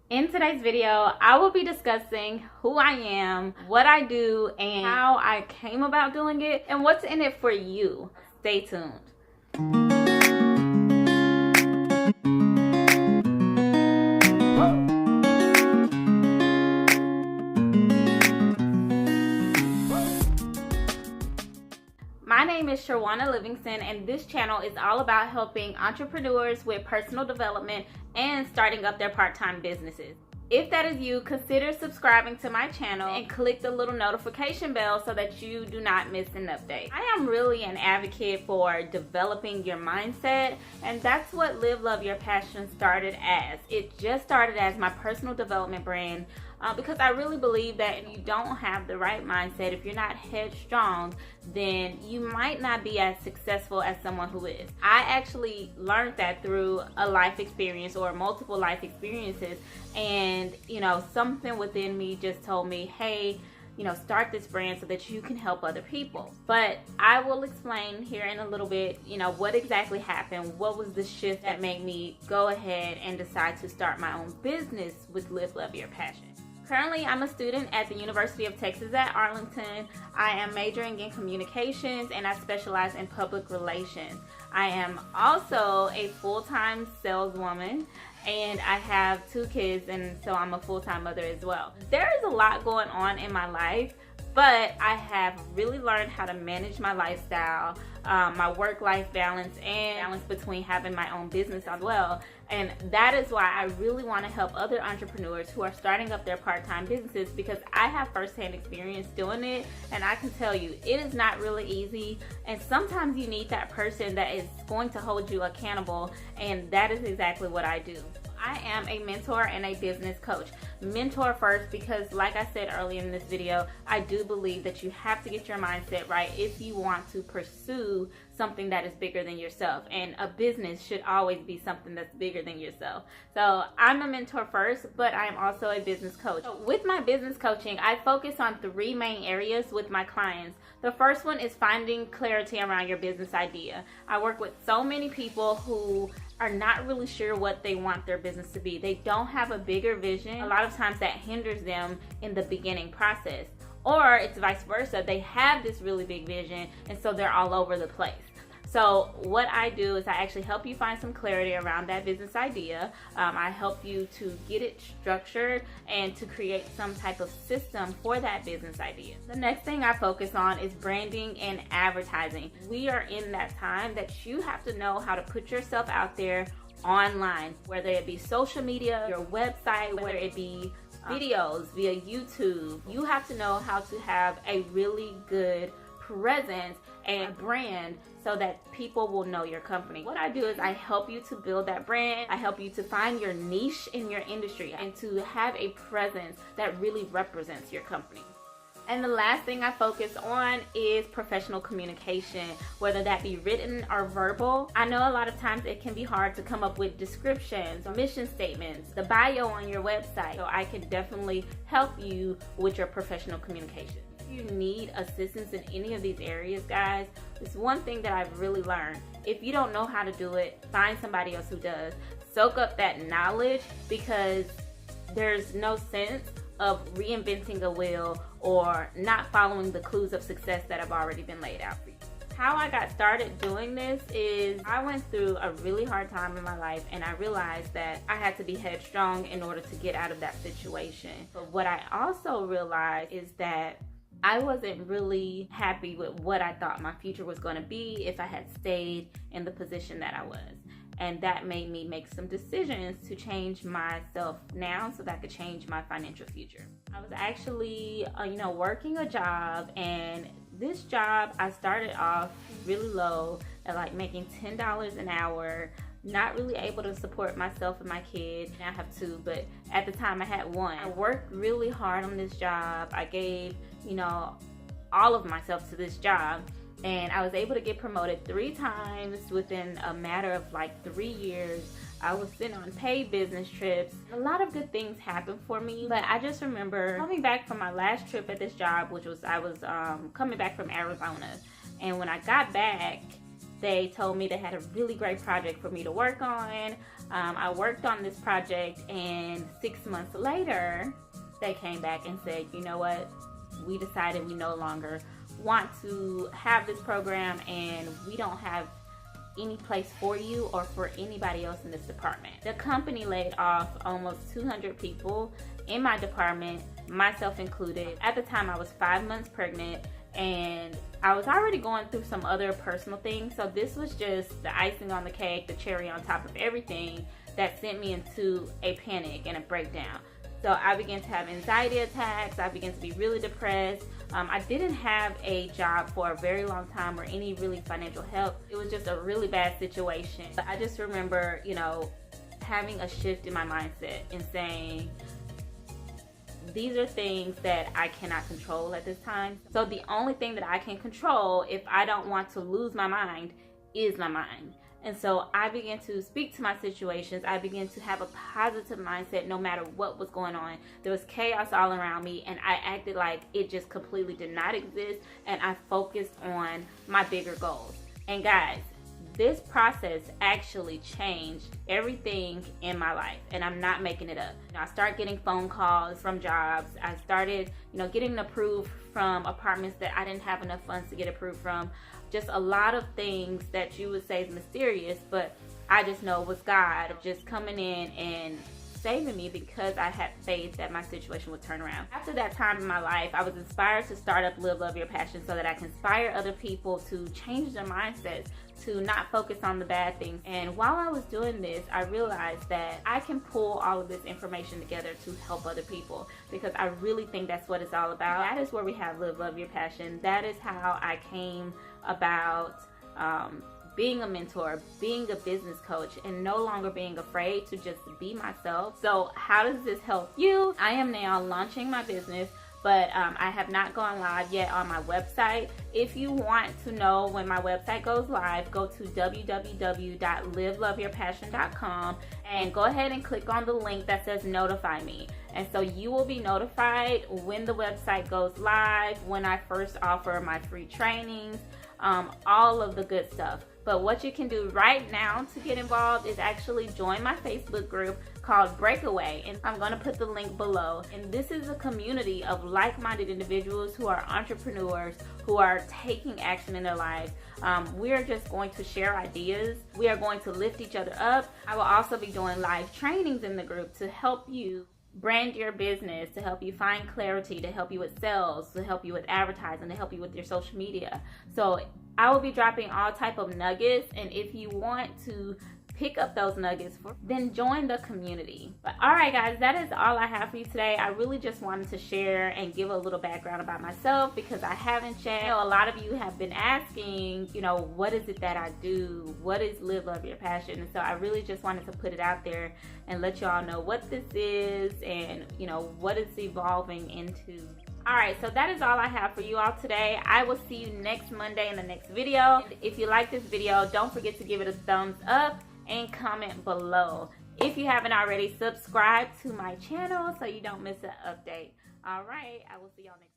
In today's video, I will be discussing who I am, what I do, and how I came about doing it, and what's in it for you. Stay tuned. My name is Sherwana Livingston, and this channel is all about helping entrepreneurs with personal development and starting up their part-time businesses. If that is you, consider subscribing to my channel and click the little notification bell so that you do not miss an update. I am really an advocate for developing your mindset, and that's what Live Love Your Passion started as. It just started as my personal development brand because I really believe that if you don't have the right mindset, if you're not headstrong, then you might not be as successful as someone who is. I actually learned that through a life experience or multiple life experiences, and something within me just told me, hey, start this brand so that you can help other people. But I will explain here in a little bit, what exactly happened, what was the shift that made me go ahead and decide to start my own business with Live Love Your Passion. Currently, I'm a student at the University of Texas at Arlington. I am majoring in communications and I specialize in public relations. I am also a full-time saleswoman and I have 2 kids, and so I'm a full-time mother as well. There is a lot going on in my life, but I have really learned how to manage my lifestyle, my work-life balance, and balance between having my own business as well. And that is why I really want to help other entrepreneurs who are starting up their part-time businesses, because I have first-hand experience doing it, and I can tell you it is not really easy, and sometimes you need that person that is going to hold you accountable, and that is exactly what I do. I am a mentor and a business coach. Mentor first because, like I said earlier in this video, I do believe that you have to get your mindset right if you want to pursue something that is bigger than yourself, and a business should always be something that's bigger than yourself. So I'm a mentor first, but I am also a business coach. So with my business coaching, I focus on 3 main areas with my clients. The first one is finding clarity around your business idea. I work with so many people who are not really sure what they want their business to be. They don't have a bigger vision. A lot of times that hinders them in the beginning process. Or it's vice versa. They have this really big vision, and so they're all over the place. So what I do is I actually help you find some clarity around that business idea. I help you to get it structured and to create some type of system for that business idea. The next thing I focus on is branding and advertising. We are in that time that you have to know how to put yourself out there online, whether it be social media, your website, whether it be videos via YouTube. You have to know how to have a really good presence and brand so that people will know your company. What I do is I help you to build that brand. I help you to find your niche in your industry and to have a presence that really represents your company. And the last thing I focus on is professional communication, whether that be written or verbal. I know a lot of times it can be hard to come up with descriptions, mission statements, the bio on your website. So I can definitely help you with your professional communication. If you need assistance in any of these areas, guys, it's one thing that I've really learned. If you don't know how to do it, find somebody else who does. Soak up that knowledge, because there's no sense of reinventing a wheel or not following the clues of success that have already been laid out for you. How I got started doing this is I went through a really hard time in my life, and I realized that I had to be headstrong in order to get out of that situation. But what I also realized is that I wasn't really happy with what I thought my future was going to be if I had stayed in the position that I was. And that made me make some decisions to change myself now so that I could change my financial future. I was actually, working a job, and this job I started off really low at like making $10 an hour, not really able to support myself and my kid. Now I have 2, but at the time I had 1. I worked really hard on this job. I gave, all of myself to this job. And I was able to get promoted 3 times within a matter of like 3 years. I was sent on paid business trips. A lot of good things happened for me, but I just remember coming back from my last trip at this job, which was I was coming back from Arizona. And when I got back, they told me they had a really great project for me to work on. I worked on this project, and 6 months later, they came back and said, you know what, we decided we no longer want to have this program, and we don't have any place for you or for anybody else in this department. The company laid off almost 200 people in my department, myself included. At the time, I was 5 months pregnant, and I was already going through some other personal things, so this was just the icing on the cake, the cherry on top of everything that sent me into a panic and a breakdown. So I began to have anxiety attacks. I began to be really depressed. I didn't have a job for a very long time or any really financial help. It was just a really bad situation. But I just remember, having a shift in my mindset and saying, these are things that I cannot control at this time. So the only thing that I can control if I don't want to lose my mind is my mind. And so I began to speak to my situations. I began to have a positive mindset no matter what was going on. There was chaos all around me, and I acted like it just completely did not exist, and I focused on my bigger goals. And guys, this process actually changed everything in my life, and I'm not making it up. I started getting phone calls from jobs. I started, getting approved from apartments that I didn't have enough funds to get approved from. Just a lot of things that you would say is mysterious, but I just know it was God just coming in and saving me because I had faith that my situation would turn around. After that time in my life, I was inspired to start up Live Love Your Passion so that I can inspire other people to change their mindsets, to not focus on the bad things. And while I was doing this, I realized that I can pull all of this information together to help other people, because I really think that's what it's all about. That is where we have Live Love Your Passion. That is how I came about being a mentor, being a business coach, and no longer being afraid to just be myself. So how does this help you? I am now launching my business, but I have not gone live yet on my website. If you want to know when my website goes live, go to www.liveloveyourpassion.com and go ahead and click on the link that says notify me. And so you will be notified when the website goes live, when I first offer my free trainings, all of the good stuff. But what you can do right now to get involved is actually join my Facebook group called Breakaway, and I'm going to put the link below. And this is a community of like-minded individuals who are entrepreneurs, who are taking action in their lives. We are just going to share ideas. We are going to lift each other up. I will also be doing live trainings in the group to help you brand your business, to help you find clarity, to help you with sales, to help you with advertising, to help you with your social media. So I will be dropping all type of nuggets, and if you want to pick up those nuggets, then join the community. But all right, guys, that is all I have for you today. I really just wanted to share and give a little background about myself because I haven't shared. A lot of you have been asking, what is it that I do? What is Live Love Your Passion? And so I really just wanted to put it out there and let y'all know what this is and, what it's evolving into. All right, so that is all I have for you all today. I will see you next Monday in the next video. If you like this video, don't forget to give it a thumbs up and comment below. If you haven't already, subscribe to my channel so you don't miss an update. All right, I will see y'all next time.